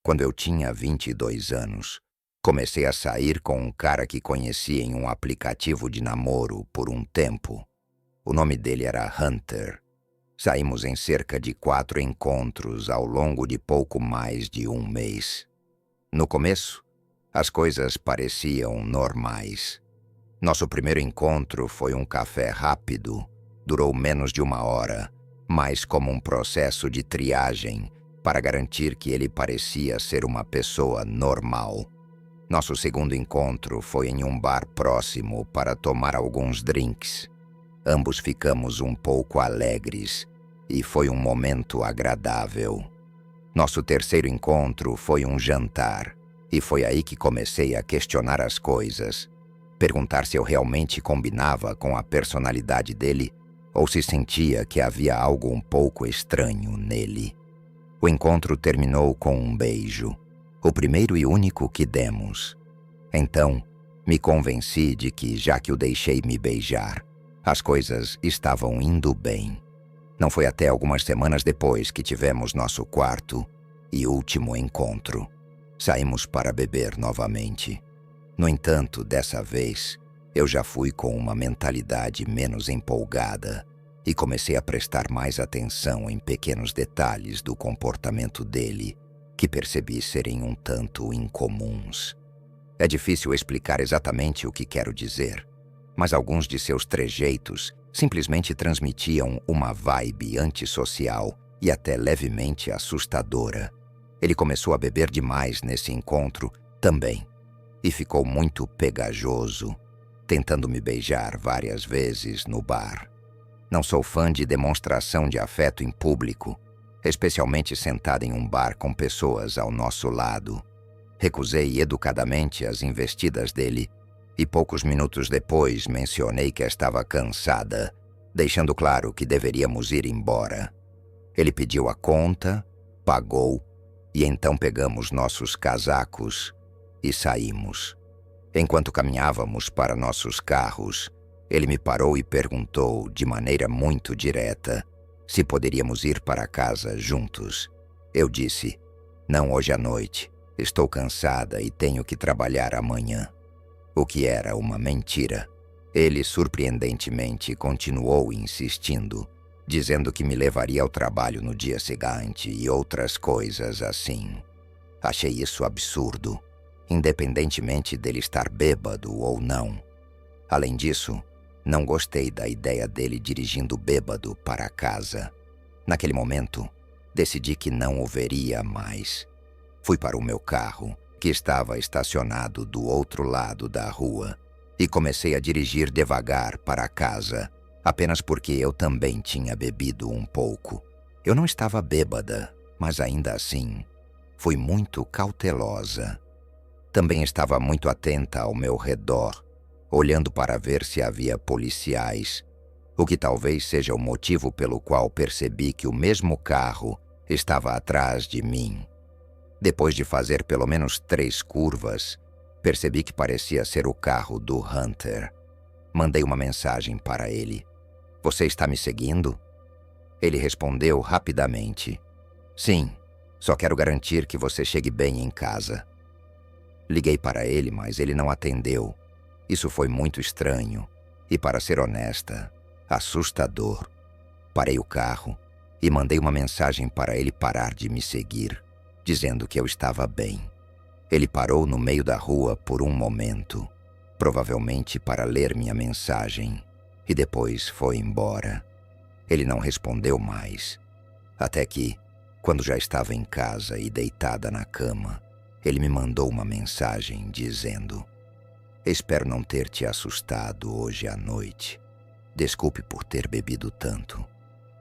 Quando eu tinha 22 anos, comecei a sair com um cara que conheci em um aplicativo de namoro por um tempo. O nome dele era Hunter. Saímos em cerca de 4 encontros ao longo de pouco mais de um mês. No começo, as coisas pareciam normais. Nosso primeiro encontro foi um café rápido, durou menos de 1 hora, mas como um processo de triagem para garantir que ele parecia ser uma pessoa normal. Nosso segundo encontro foi em um bar próximo para tomar alguns drinks. Ambos ficamos um pouco alegres e foi um momento agradável. Nosso terceiro encontro foi um jantar e foi aí que comecei a questionar as coisas, perguntar se eu realmente combinava com a personalidade dele ou se sentia que havia algo um pouco estranho nele. O encontro terminou com um beijo, o primeiro e único que demos. Então, me convenci de que, já que o deixei me beijar, as coisas estavam indo bem. Não foi até algumas semanas depois que tivemos nosso quarto e último encontro. Saímos para beber novamente. No entanto, dessa vez, eu já fui com uma mentalidade menos empolgada e comecei a prestar mais atenção em pequenos detalhes do comportamento dele, que percebi serem um tanto incomuns. É difícil explicar exatamente o que quero dizer, mas alguns de seus trejeitos simplesmente transmitiam uma vibe antissocial e até levemente assustadora. Ele começou a beber demais nesse encontro também, e ficou muito pegajoso, tentando me beijar várias vezes no bar. Não sou fã de demonstração de afeto em público, especialmente sentada em um bar com pessoas ao nosso lado. Recusei educadamente as investidas dele e poucos minutos depois mencionei que estava cansada, deixando claro que deveríamos ir embora. Ele pediu a conta, pagou e então pegamos nossos casacos e saímos. Enquanto caminhávamos para nossos carros, ele me parou e perguntou, de maneira muito direta, se poderíamos ir para casa juntos. Eu disse, não hoje à noite, estou cansada e tenho que trabalhar amanhã. O que era uma mentira. Ele, surpreendentemente, continuou insistindo, dizendo que me levaria ao trabalho no dia seguinte e outras coisas assim. Achei isso absurdo, independentemente dele estar bêbado ou não. Além disso, não gostei da ideia dele dirigindo bêbado para casa. Naquele momento, decidi que não o veria mais. Fui para o meu carro, que estava estacionado do outro lado da rua, e comecei a dirigir devagar para casa, apenas porque eu também tinha bebido um pouco. Eu não estava bêbada, mas ainda assim, fui muito cautelosa. Também estava muito atenta ao meu redor, olhando para ver se havia policiais, o que talvez seja o motivo pelo qual percebi que o mesmo carro estava atrás de mim. Depois de fazer pelo menos 3 curvas, percebi que parecia ser o carro do Hunter. Mandei uma mensagem para ele. Você está me seguindo? Ele respondeu rapidamente. Sim, só quero garantir que você chegue bem em casa. Liguei para ele, mas ele não atendeu. Isso foi muito estranho e, para ser honesta, assustador. Parei o carro e mandei uma mensagem para ele parar de me seguir, dizendo que eu estava bem. Ele parou no meio da rua por um momento, provavelmente para ler minha mensagem, e depois foi embora. Ele não respondeu mais, até que, quando já estava em casa e deitada na cama, ele me mandou uma mensagem dizendo: espero não ter te assustado hoje à noite. Desculpe por ter bebido tanto.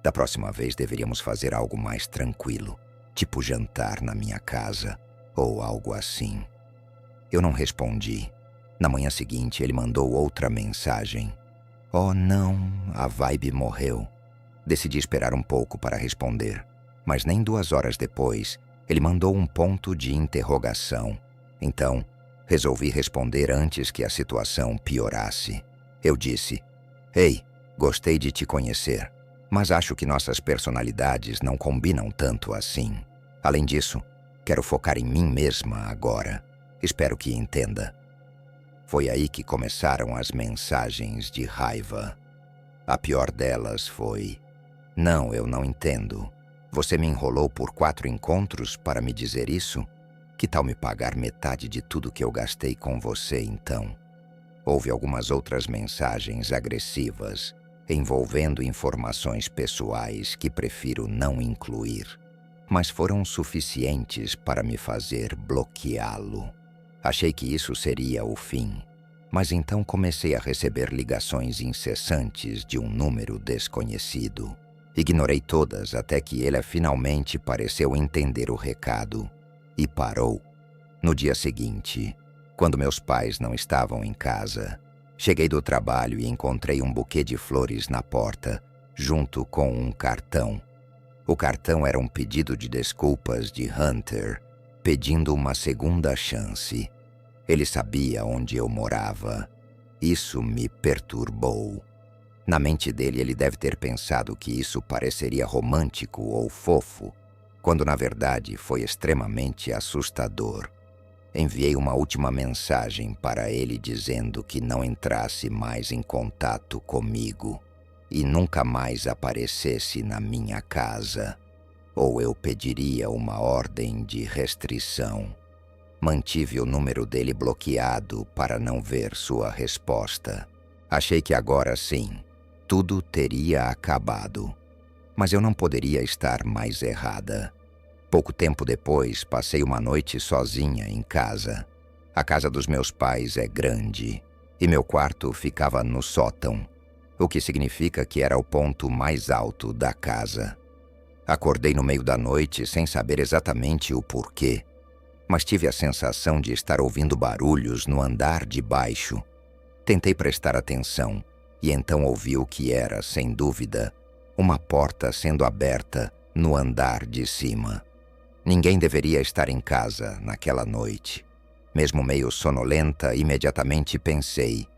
Da próxima vez deveríamos fazer algo mais tranquilo, tipo jantar na minha casa ou algo assim. Eu não respondi. Na manhã seguinte ele mandou outra mensagem. Oh não, a vibe morreu. Decidi esperar um pouco para responder, mas nem 2 horas depois ele mandou um ponto de interrogação. Então, resolvi responder antes que a situação piorasse. Eu disse: ei, gostei de te conhecer, mas acho que nossas personalidades não combinam tanto assim. Além disso, Quero focar em mim mesma agora. Espero que entenda. Foi aí que começaram as mensagens de raiva. A pior delas foi: "Não, eu não entendo. Você me enrolou por 4 encontros para me dizer isso? Que tal me pagar metade de tudo que eu gastei com você, então?" Houve algumas outras mensagens agressivas, envolvendo informações pessoais que prefiro não incluir, mas foram suficientes para me fazer bloqueá-lo. Achei que isso seria o fim, mas então comecei a receber ligações incessantes de um número desconhecido. Ignorei todas até que ele finalmente pareceu entender o recado e parou. No dia seguinte, quando meus pais não estavam em casa, cheguei do trabalho e encontrei um buquê de flores na porta, junto com um cartão. O cartão era um pedido de desculpas de Hunter, pedindo uma segunda chance. Ele sabia onde eu morava. Isso me perturbou. Na mente dele, ele deve ter pensado que isso pareceria romântico ou fofo, quando na verdade foi extremamente assustador. Enviei uma última mensagem para ele dizendo que não entrasse mais em contato comigo e nunca mais aparecesse na minha casa, ou eu pediria uma ordem de restrição. Mantive o número dele bloqueado para não ver sua resposta. Achei que agora sim, tudo teria acabado. Mas eu não poderia estar mais errada. Pouco tempo depois, passei uma noite sozinha em casa. A casa dos meus pais é grande e meu quarto ficava no sótão, o que significa que era o ponto mais alto da casa. Acordei no meio da noite sem saber exatamente o porquê, mas tive a sensação de estar ouvindo barulhos no andar de baixo. Tentei prestar atenção e então ouvi o que era, sem dúvida, uma porta sendo aberta no andar de cima. Ninguém deveria estar em casa naquela noite. Mesmo meio sonolenta, imediatamente pensei: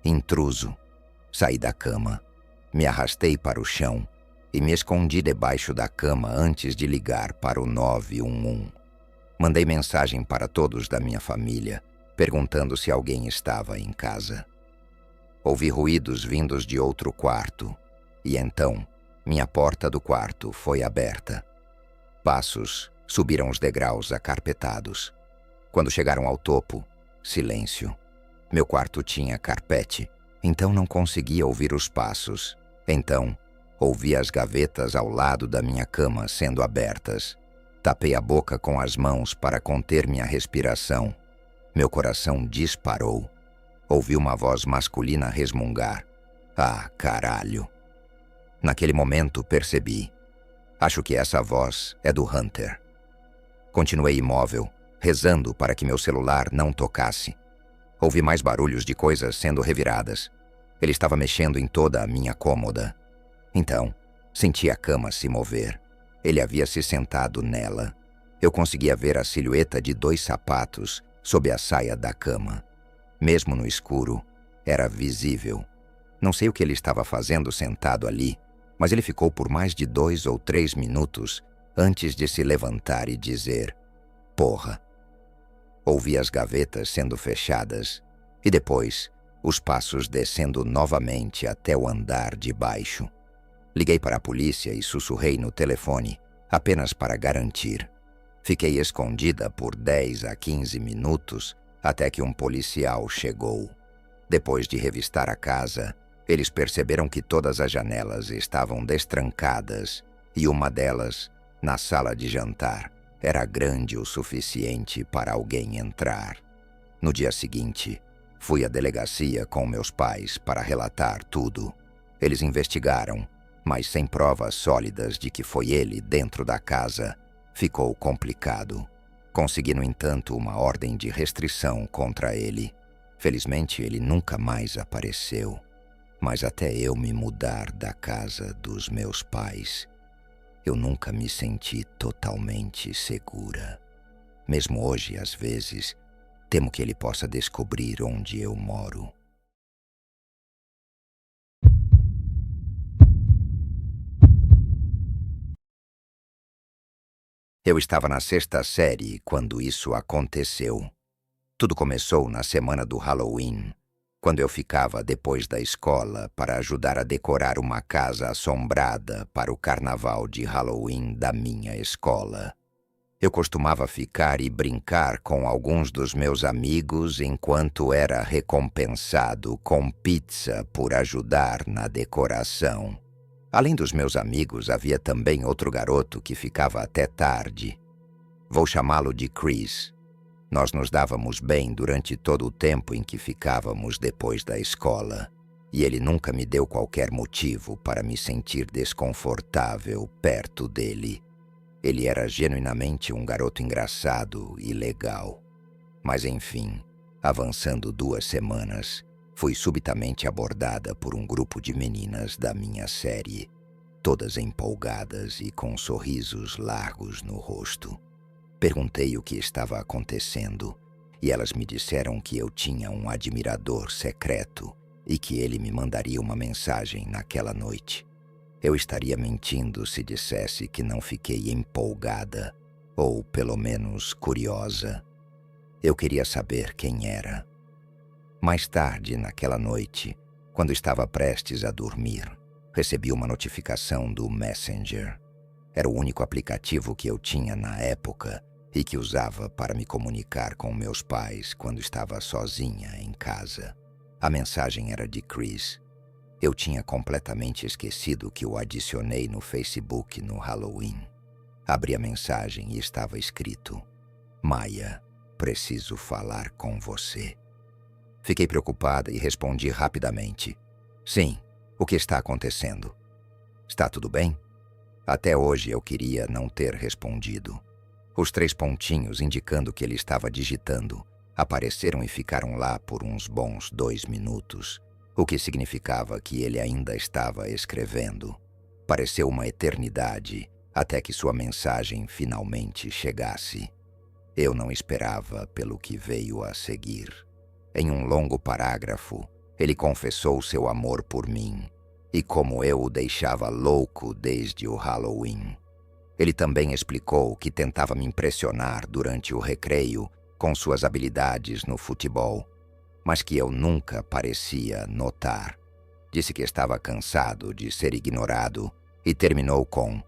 intruso. Saí da cama, me arrastei para o chão e me escondi debaixo da cama antes de ligar para o 911. Mandei mensagem para todos da minha família, perguntando se alguém estava em casa. Ouvi ruídos vindos de outro quarto, e então minha porta do quarto foi aberta. Passos subiram os degraus acarpetados. Quando chegaram ao topo, silêncio. Meu quarto tinha carpete, então não conseguia ouvir os passos. Então, ouvi as gavetas ao lado da minha cama sendo abertas. Tapei a boca com as mãos para conter minha respiração. Meu coração disparou. Ouvi uma voz masculina resmungar: "Ah, caralho!" Naquele momento percebi: acho que essa voz é do Hunter. Continuei imóvel, rezando para que meu celular não tocasse. Ouvi mais barulhos de coisas sendo reviradas. Ele estava mexendo em toda a minha cômoda. Então, senti a cama se mover. Ele havia se sentado nela. Eu conseguia ver a silhueta de 2 sapatos sob a saia da cama. Mesmo no escuro, era visível. Não sei o que ele estava fazendo sentado ali, mas ele ficou por mais de 2 ou 3 minutos antes de se levantar e dizer: "Porra." Ouvi as gavetas sendo fechadas e depois os passos descendo novamente até o andar de baixo. Liguei para a polícia e sussurrei no telefone, apenas para garantir. Fiquei escondida por 10 a 15 minutos até que um policial chegou. Depois de revistar a casa, eles perceberam que todas as janelas estavam destrancadas e uma delas, na sala de jantar, era grande o suficiente para alguém entrar. No dia seguinte, fui à delegacia com meus pais para relatar tudo. Eles investigaram, mas sem provas sólidas de que foi ele dentro da casa, ficou complicado. Consegui, no entanto, uma ordem de restrição contra ele. Felizmente, ele nunca mais apareceu. Mas até eu me mudar da casa dos meus pais, eu nunca me senti totalmente segura. Mesmo hoje, às vezes, temo que ele possa descobrir onde eu moro. Eu estava na 6ª série quando isso aconteceu. Tudo começou na semana do Halloween, quando eu ficava depois da escola para ajudar a decorar uma casa assombrada para o carnaval de Halloween da minha escola. Eu costumava ficar e brincar com alguns dos meus amigos enquanto era recompensado com pizza por ajudar na decoração. Além dos meus amigos, havia também outro garoto que ficava até tarde. Vou chamá-lo de Chris. Nós nos dávamos bem durante todo o tempo em que ficávamos depois da escola, e ele nunca me deu qualquer motivo para me sentir desconfortável perto dele. Ele era genuinamente um garoto engraçado e legal. Mas enfim, avançando 2 semanas, fui subitamente abordada por um grupo de meninas da minha série, todas empolgadas e com sorrisos largos no rosto. Perguntei o que estava acontecendo, e elas me disseram que eu tinha um admirador secreto e que ele me mandaria uma mensagem naquela noite. Eu estaria mentindo se dissesse que não fiquei empolgada, ou pelo menos curiosa. Eu queria saber quem era. Mais tarde, naquela noite, quando estava prestes a dormir, recebi uma notificação do Messenger. Era o único aplicativo que eu tinha na época e que usava para me comunicar com meus pais quando estava sozinha em casa. A mensagem era de Chris. Eu tinha completamente esquecido que o adicionei no Facebook no Halloween. Abri a mensagem e estava escrito: Maya, preciso falar com você. Fiquei preocupada e respondi rapidamente: Sim, o que está acontecendo? Está tudo bem? Até hoje eu queria não ter respondido. Os 3 pontinhos indicando que ele estava digitando apareceram e ficaram lá por uns bons 2 minutos, o que significava que ele ainda estava escrevendo. Pareceu uma eternidade até que sua mensagem finalmente chegasse. Eu não esperava pelo que veio a seguir. Em um longo parágrafo, ele confessou seu amor por mim e como eu o deixava louco desde o Halloween. Ele também explicou que tentava me impressionar durante o recreio com suas habilidades no futebol, mas que eu nunca parecia notar. Disse que estava cansado de ser ignorado e terminou com: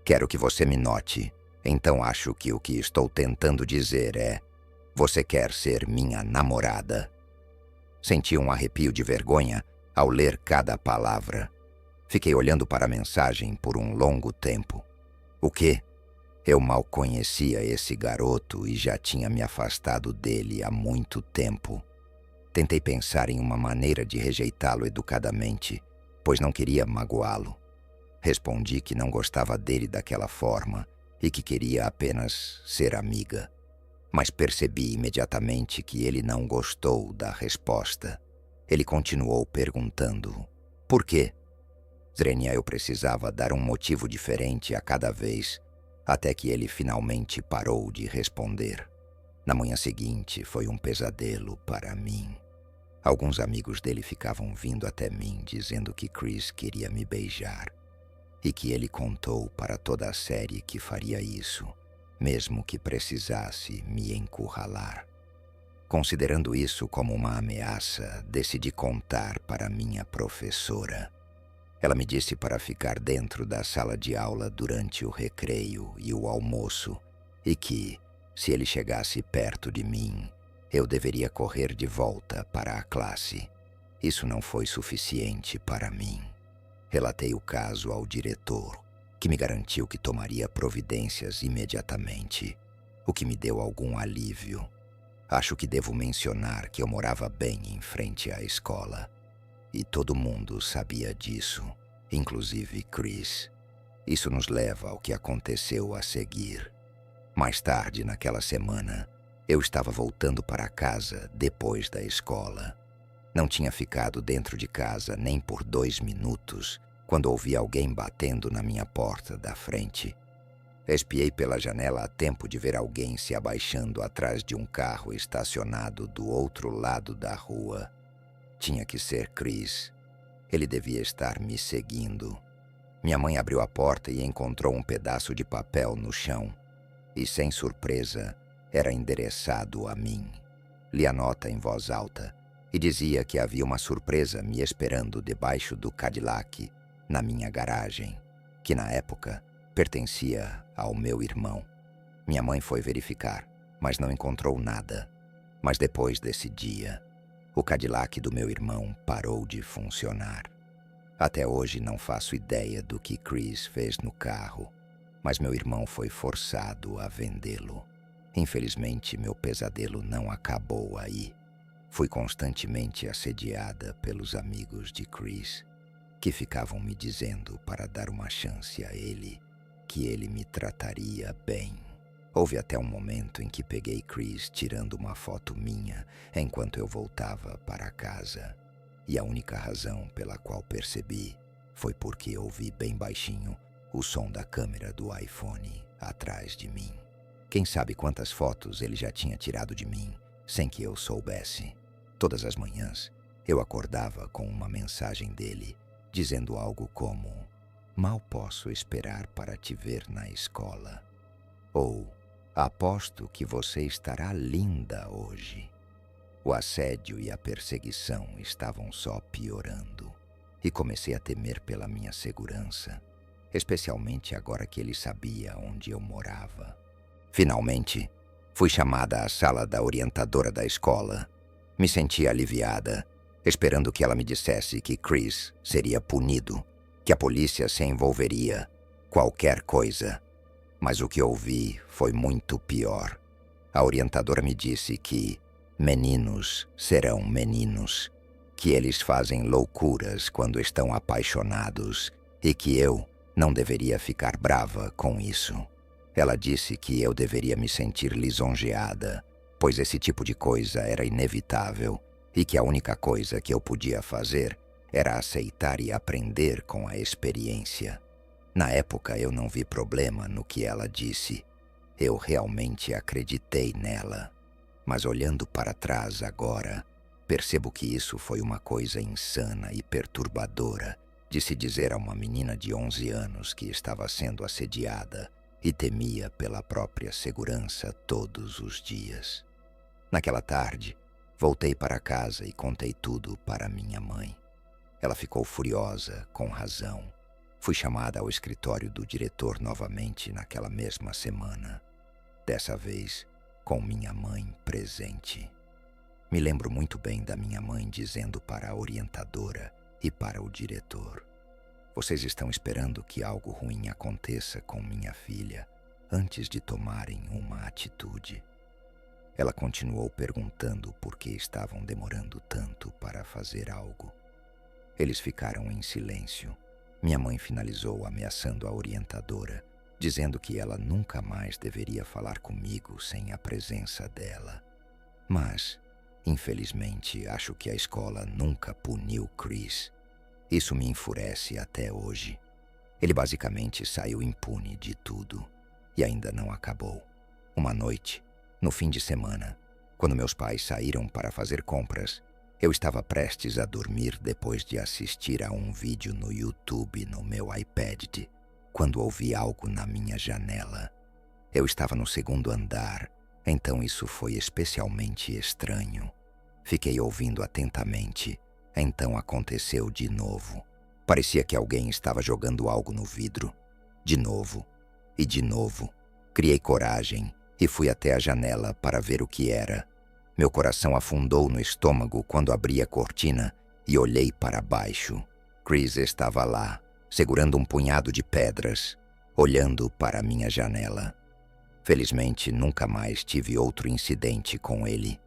Quero que você me note, então acho que o que estou tentando dizer é: você quer ser minha namorada? Senti um arrepio de vergonha ao ler cada palavra. Fiquei olhando para a mensagem por um longo tempo. O quê? Eu mal conhecia esse garoto e já tinha me afastado dele há muito tempo. Tentei pensar em uma maneira de rejeitá-lo educadamente, pois não queria magoá-lo. Respondi que não gostava dele daquela forma e que queria apenas ser amiga. Mas percebi imediatamente que ele não gostou da resposta. Ele continuou perguntando: Por quê? Zrenia, eu precisava dar um motivo diferente a cada vez, até que ele finalmente parou de responder. Na manhã seguinte foi um pesadelo para mim. Alguns amigos dele ficavam vindo até mim dizendo que Chris queria me beijar e que ele contou para toda a série que faria isso, mesmo que precisasse me encurralar. Considerando isso como uma ameaça, decidi contar para minha professora. Ela me disse para ficar dentro da sala de aula durante o recreio e o almoço e que, se ele chegasse perto de mim, eu deveria correr de volta para a classe. Isso não foi suficiente para mim. Relatei o caso ao diretor, que me garantiu que tomaria providências imediatamente, o que me deu algum alívio. Acho que devo mencionar que eu morava bem em frente à escola, e todo mundo sabia disso, inclusive Chris. Isso nos leva ao que aconteceu a seguir. Mais tarde naquela semana, eu estava voltando para casa depois da escola. Não tinha ficado dentro de casa nem por 2 minutos quando ouvi alguém batendo na minha porta da frente. Espiei pela janela a tempo de ver alguém se abaixando atrás de um carro estacionado do outro lado da rua. Tinha que ser Chris. Ele devia estar me seguindo. Minha mãe abriu a porta e encontrou um pedaço de papel no chão. e, sem surpresa, era endereçado a mim. Li a nota em voz alta e dizia que havia uma surpresa me esperando debaixo do Cadillac na minha garagem, que na época pertencia ao meu irmão. Minha mãe foi verificar, mas não encontrou nada. Mas depois desse dia, o Cadillac do meu irmão parou de funcionar. Até hoje não faço ideia do que Chris fez no carro, mas meu irmão foi forçado a vendê-lo. Infelizmente, meu pesadelo não acabou aí. Fui constantemente assediada pelos amigos de Chris, que ficavam me dizendo para dar uma chance a ele, que ele me trataria bem. Houve até um momento em que peguei Chris tirando uma foto minha enquanto eu voltava para casa. E a única razão pela qual percebi foi porque ouvi bem baixinho o som da câmera do iPhone atrás de mim. Quem sabe quantas fotos ele já tinha tirado de mim sem que eu soubesse. Todas as manhãs eu acordava com uma mensagem dele dizendo algo como: "Mal posso esperar para te ver na escola." Ou: "Aposto que você estará linda hoje." O assédio e a perseguição estavam só piorando e comecei a temer pela minha segurança, especialmente agora que ele sabia onde eu morava. Finalmente, fui chamada à sala da orientadora da escola. Me senti aliviada, esperando que ela me dissesse que Chris seria punido, que a polícia se envolveria, qualquer coisa. Mas o que ouvi foi muito pior. A orientadora me disse que meninos serão meninos, que eles fazem loucuras quando estão apaixonados e que eu não deveria ficar brava com isso. Ela disse que eu deveria me sentir lisonjeada, pois esse tipo de coisa era inevitável e que a única coisa que eu podia fazer era aceitar e aprender com a experiência. Na época eu não vi problema no que ela disse. Eu realmente acreditei nela. Mas olhando para trás agora, percebo que isso foi uma coisa insana e perturbadora de se dizer a uma menina de 11 anos que estava sendo assediada e temia pela própria segurança todos os dias. Naquela tarde, voltei para casa e contei tudo para minha mãe. Ela ficou furiosa, com razão. Fui chamada ao escritório do diretor novamente naquela mesma semana. Dessa vez, com minha mãe presente. Me lembro muito bem da minha mãe dizendo para a orientadora e para o diretor: "Vocês estão esperando que algo ruim aconteça com minha filha antes de tomarem uma atitude." Ela continuou perguntando por que estavam demorando tanto para fazer algo. Eles ficaram em silêncio. Minha mãe finalizou ameaçando a orientadora, dizendo que ela nunca mais deveria falar comigo sem a presença dela. Mas, infelizmente, acho que a escola nunca puniu Chris. Isso me enfurece até hoje. Ele basicamente saiu impune de tudo. E ainda não acabou. Uma noite, no fim de semana, quando meus pais saíram para fazer compras, eu estava prestes a dormir depois de assistir a um vídeo no YouTube no meu iPad, quando ouvi algo na minha janela. Eu estava no segundo andar, então isso foi especialmente estranho. Fiquei ouvindo atentamente, então aconteceu de novo. Parecia que alguém estava jogando algo no vidro. De novo, e de novo. Criei coragem e fui até a janela para ver o que era. Meu coração afundou no estômago quando abri a cortina e olhei para baixo. Chris estava lá, segurando um punhado de pedras, olhando para a minha janela. Felizmente, nunca mais tive outro incidente com ele,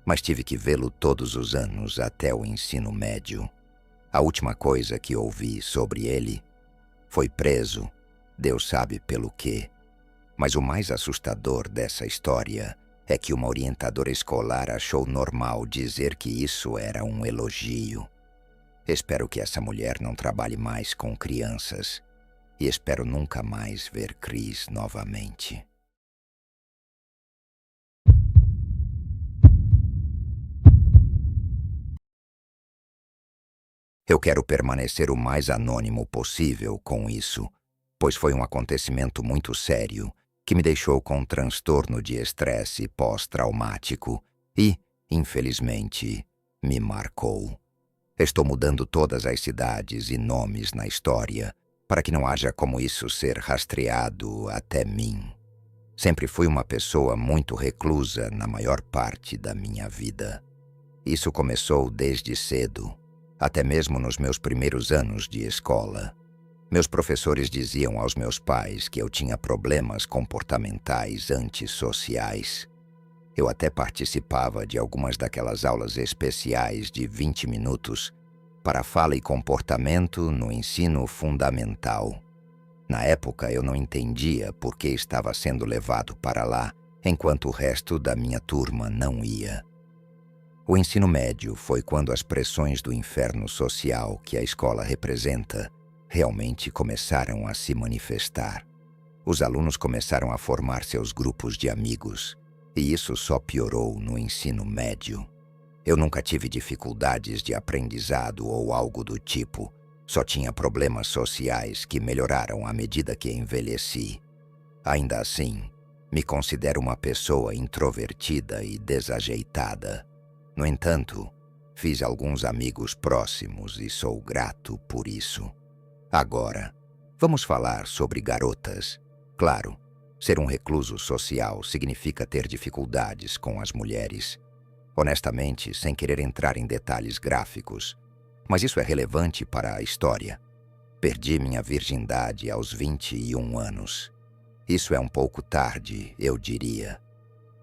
mas tive que vê-lo todos os anos até o ensino médio. A última coisa que ouvi sobre ele foi preso, Deus sabe pelo quê. Mas o mais assustador dessa história é que uma orientadora escolar achou normal dizer que isso era um elogio. Espero que essa mulher não trabalhe mais com crianças e espero nunca mais ver Chris novamente. Eu quero permanecer o mais anônimo possível com isso, pois foi um acontecimento muito sério que me deixou com um transtorno de estresse pós-traumático e, infelizmente, me marcou. Estou mudando todas as cidades e nomes na história para que não haja como isso ser rastreado até mim. Sempre fui uma pessoa muito reclusa na maior parte da minha vida. Isso começou desde cedo, até mesmo nos meus primeiros anos de escola. Meus professores diziam aos meus pais que eu tinha problemas comportamentais antissociais. Eu até participava de algumas daquelas aulas especiais de 20 minutos para fala e comportamento no ensino fundamental. Na época eu não entendia por que estava sendo levado para lá, enquanto o resto da minha turma não ia. O ensino médio foi quando as pressões do inferno social que a escola representa realmente começaram a se manifestar. Os alunos começaram a formar seus grupos de amigos, e isso só piorou no ensino médio. Eu nunca tive dificuldades de aprendizado ou algo do tipo, só tinha problemas sociais que melhoraram à medida que envelheci. Ainda assim, me considero uma pessoa introvertida e desajeitada. No entanto, fiz alguns amigos próximos e sou grato por isso. Agora, vamos falar sobre garotas. Claro, ser um recluso social significa ter dificuldades com as mulheres. Honestamente, sem querer entrar em detalhes gráficos, mas isso é relevante para a história. Perdi minha virgindade aos 21 anos. Isso é um pouco tarde, eu diria.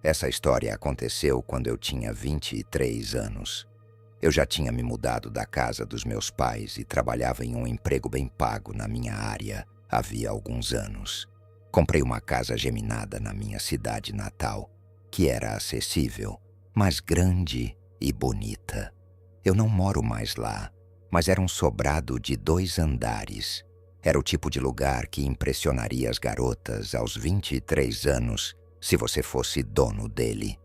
Essa história aconteceu quando eu tinha 23 anos. Eu já tinha me mudado da casa dos meus pais e trabalhava em um emprego bem pago na minha área havia alguns anos. Comprei uma casa geminada na minha cidade natal, que era acessível, mas grande e bonita. Eu não moro mais lá, mas era um sobrado de 2 andares. Era o tipo de lugar que impressionaria as garotas aos 23 anos se você fosse dono dele.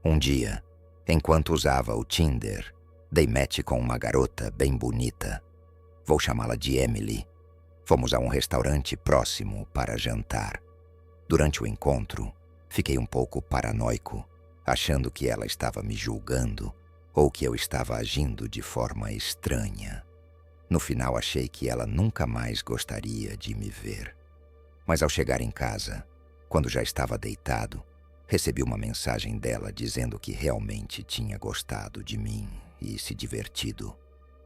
Um dia, enquanto usava o Tinder, dei match com uma garota bem bonita. Vou chamá-la de Emily. Fomos a um restaurante próximo para jantar. Durante o encontro, fiquei um pouco paranoico, achando que ela estava me julgando ou que eu estava agindo de forma estranha. No final, achei que ela nunca mais gostaria de me ver. Mas ao chegar em casa, quando já estava deitado, recebi uma mensagem dela dizendo que realmente tinha gostado de mim e se divertido.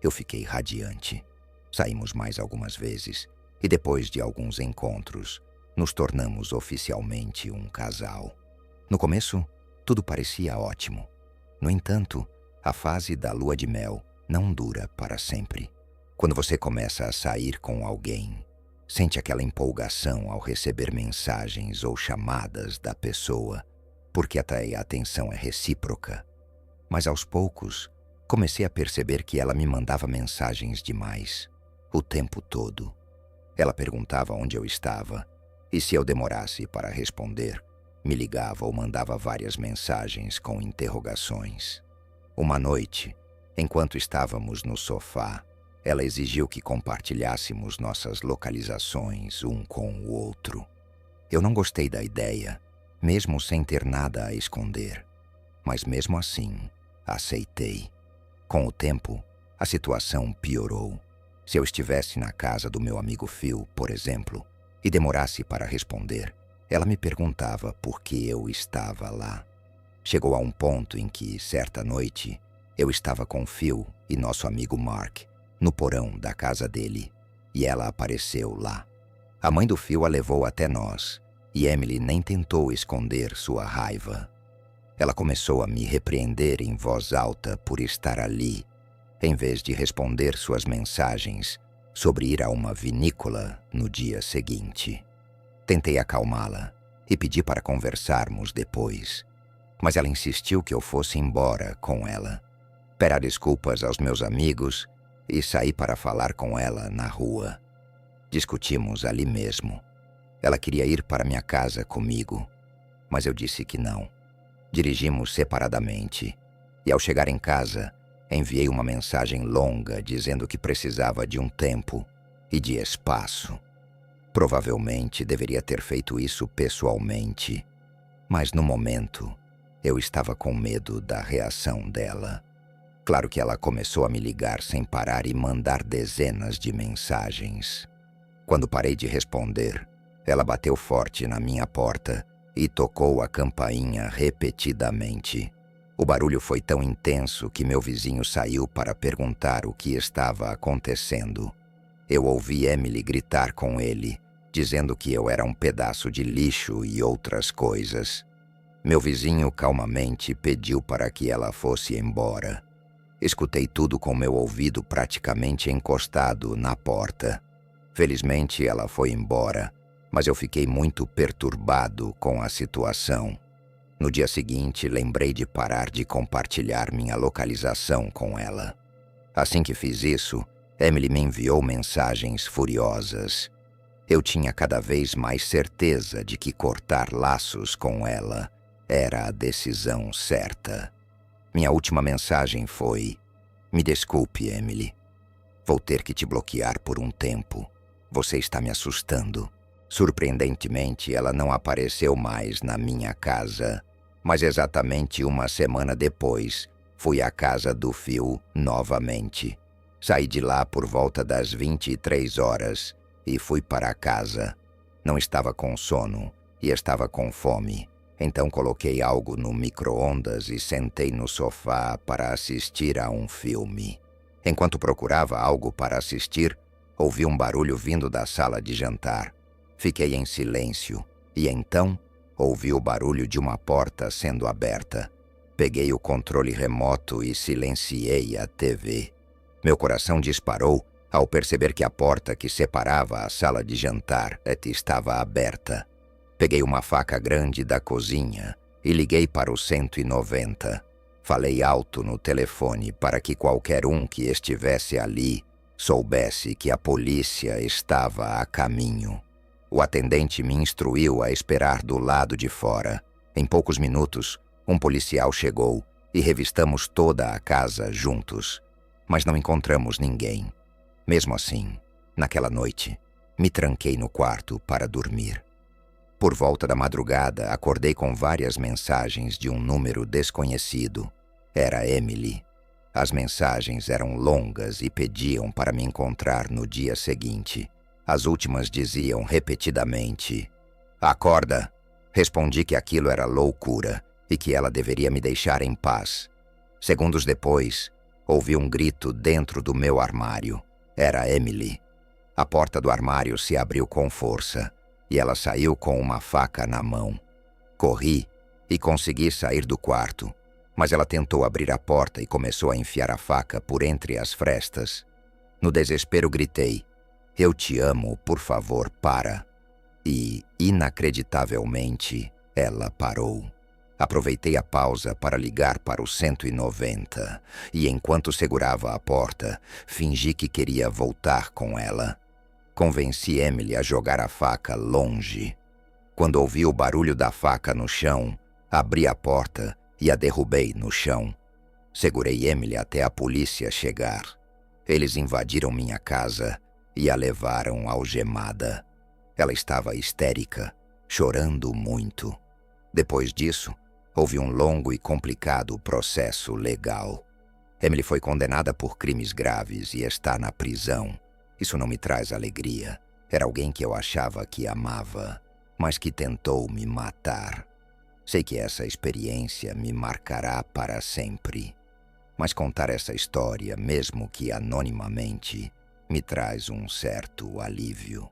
Eu fiquei radiante. Saímos mais algumas vezes e depois de alguns encontros, nos tornamos oficialmente um casal. No começo, tudo parecia ótimo. No entanto, a fase da lua de mel não dura para sempre. Quando você começa a sair com alguém, sente aquela empolgação ao receber mensagens ou chamadas da pessoa, porque até a atenção é recíproca. Mas aos poucos, comecei a perceber que ela me mandava mensagens demais, o tempo todo. Ela perguntava onde eu estava, e se eu demorasse para responder, me ligava ou mandava várias mensagens com interrogações. Uma noite, enquanto estávamos no sofá, ela exigiu que compartilhássemos nossas localizações um com o outro. Eu não gostei da ideia, mesmo sem ter nada a esconder. Mas mesmo assim, aceitei. Com o tempo, a situação piorou. Se eu estivesse na casa do meu amigo Phil, por exemplo, e demorasse para responder, ela me perguntava por que eu estava lá. Chegou a um ponto em que, certa noite, eu estava com Phil e nosso amigo Mark no porão da casa dele, e ela apareceu lá. A mãe do Phil a levou até nós, e Emily nem tentou esconder sua raiva. Ela começou a me repreender em voz alta por estar ali, em vez de responder suas mensagens sobre ir a uma vinícola no dia seguinte. Tentei acalmá-la e pedi para conversarmos depois, mas ela insistiu que eu fosse embora com ela. Pedi desculpas aos meus amigos e saí para falar com ela na rua. Discutimos ali mesmo. Ela queria ir para minha casa comigo, mas eu disse que não. Dirigimos separadamente e, ao chegar em casa, enviei uma mensagem longa dizendo que precisava de um tempo e de espaço. Provavelmente deveria ter feito isso pessoalmente, mas no momento eu estava com medo da reação dela. Claro que ela começou a me ligar sem parar e mandar dezenas de mensagens. Quando parei de responder, ela bateu forte na minha porta e tocou a campainha repetidamente. O barulho foi tão intenso que meu vizinho saiu para perguntar o que estava acontecendo. Eu ouvi Emily gritar com ele, dizendo que eu era um pedaço de lixo e outras coisas. Meu vizinho calmamente pediu para que ela fosse embora. Escutei tudo com meu ouvido praticamente encostado na porta. Felizmente ela foi embora, mas eu fiquei muito perturbado com a situação. No dia seguinte, lembrei de parar de compartilhar minha localização com ela. Assim que fiz isso, Emily me enviou mensagens furiosas. Eu tinha cada vez mais certeza de que cortar laços com ela era a decisão certa. Minha última mensagem foi: "Me desculpe, Emily. Vou ter que te bloquear por um tempo. Você está me assustando." Surpreendentemente, ela não apareceu mais na minha casa. Mas exatamente uma semana depois, fui à casa do Phil novamente. Saí de lá por volta das 23 horas e fui para casa. Não estava com sono e estava com fome. Então coloquei algo no micro-ondas e sentei no sofá para assistir a um filme. Enquanto procurava algo para assistir, ouvi um barulho vindo da sala de jantar. Fiquei em silêncio e então ouvi o barulho de uma porta sendo aberta. Peguei o controle remoto e silenciei a TV. Meu coração disparou ao perceber que a porta que separava a sala de jantar estava aberta. Peguei uma faca grande da cozinha e liguei para o 190. Falei alto no telefone para que qualquer um que estivesse ali soubesse que a polícia estava a caminho. O atendente me instruiu a esperar do lado de fora. Em poucos minutos, um policial chegou e revistamos toda a casa juntos. Mas não encontramos ninguém. Mesmo assim, naquela noite, me tranquei no quarto para dormir. Por volta da madrugada, acordei com várias mensagens de um número desconhecido. Era Emily. As mensagens eram longas e pediam para me encontrar no dia seguinte. As últimas diziam repetidamente: "Acorda." Respondi que aquilo era loucura e que ela deveria me deixar em paz. Segundos depois, ouvi um grito dentro do meu armário. Era Emily. A porta do armário se abriu com força e ela saiu com uma faca na mão. Corri e consegui sair do quarto, mas ela tentou abrir a porta e começou a enfiar a faca por entre as frestas. No desespero gritei: "Eu te amo, por favor, para." E, inacreditavelmente, ela parou. Aproveitei a pausa para ligar para o 190 e, enquanto segurava a porta, fingi que queria voltar com ela. Convenci Emily a jogar a faca longe. Quando ouvi o barulho da faca no chão, abri a porta e a derrubei no chão. Segurei Emily até a polícia chegar. Eles invadiram minha casa e a levaram algemada. Ela estava histérica, chorando muito. Depois disso, houve um longo e complicado processo legal. Emily foi condenada por crimes graves e está na prisão. Isso não me traz alegria. Era alguém que eu achava que amava, mas que tentou me matar. Sei que essa experiência me marcará para sempre. Mas contar essa história, mesmo que anonimamente, me traz um certo alívio.